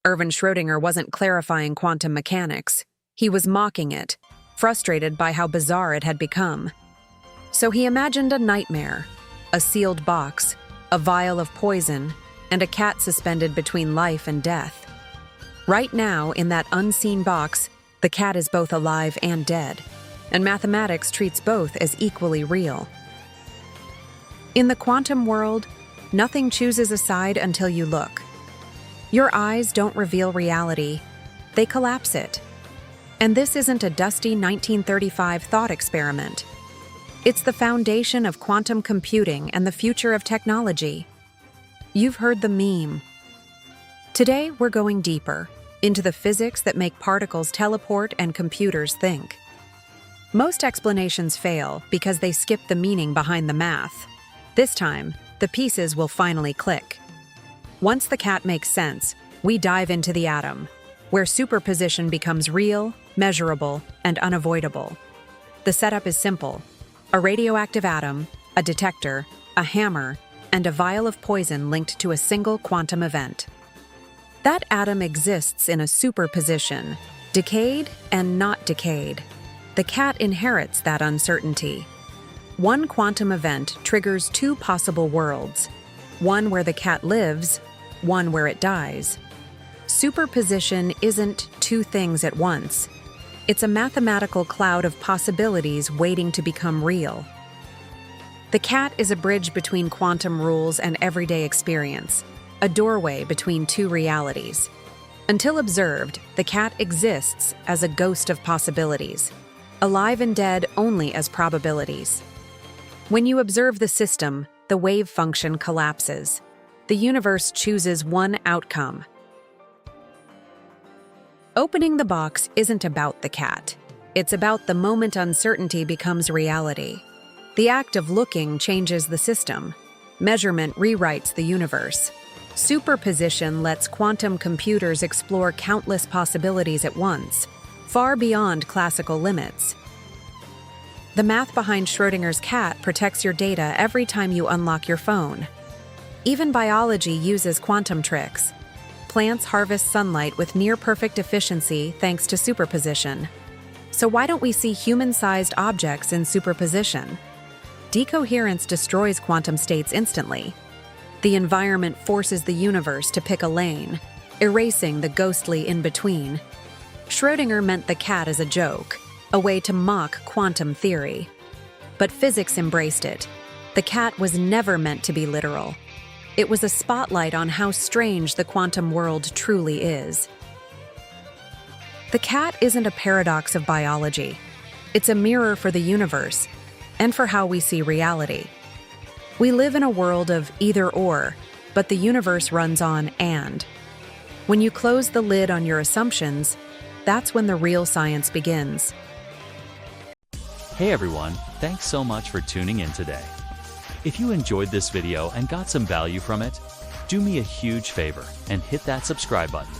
Erwin Schrödinger wasn't clarifying quantum mechanics. He was mocking it, frustrated by how bizarre it had become. So he imagined a nightmare, a sealed box, a vial of poison, and a cat suspended between life and death. Right now, in that unseen box, the cat is both alive and dead, and mathematics treats both as equally real. In the quantum world, nothing chooses a side until you look. Your eyes don't reveal reality, they collapse it. And this isn't a dusty 1935 thought experiment. It's the foundation of quantum computing and the future of technology. You've heard the meme. Today, we're going deeper into the physics that make particles teleport and computers think. Most explanations fail because they skip the meaning behind the math. This time, the pieces will finally click. Once the cat makes sense, we dive into the atom, where superposition becomes real, measurable, and unavoidable. The setup is simple: a radioactive atom, a detector, a hammer, and a vial of poison linked to a single quantum event. That atom exists in a superposition, decayed and not decayed. The cat inherits that uncertainty. One quantum event triggers two possible worlds, one where the cat lives, one where it dies. Superposition isn't two things at once. It's a mathematical cloud of possibilities waiting to become real. The cat is a bridge between quantum rules and everyday experience, a doorway between two realities. Until observed, the cat exists as a ghost of possibilities, alive and dead only as probabilities. When you observe the system, the wave function collapses. The universe chooses one outcome. Opening the box isn't about the cat. It's about the moment uncertainty becomes reality. The act of looking changes the system. Measurement rewrites the universe. Superposition lets quantum computers explore countless possibilities at once, far beyond classical limits. The math behind Schrödinger's cat protects your data every time you unlock your phone. Even biology uses quantum tricks. Plants harvest sunlight with near-perfect efficiency thanks to superposition. So why don't we see human-sized objects in superposition? Decoherence destroys quantum states instantly. The environment forces the universe to pick a lane, erasing the ghostly in-between. Schrödinger meant the cat as a joke, a way to mock quantum theory. But physics embraced it. The cat was never meant to be literal. It was a spotlight on how strange the quantum world truly is. The cat isn't a paradox of biology. It's a mirror for the universe, and for how we see reality. We live in a world of either-or, but the universe runs on and. When you close the lid on your assumptions, that's when the real science begins. Hey everyone, thanks so much for tuning in today. If you enjoyed this video and got some value from it, do me a huge favor and hit that subscribe button.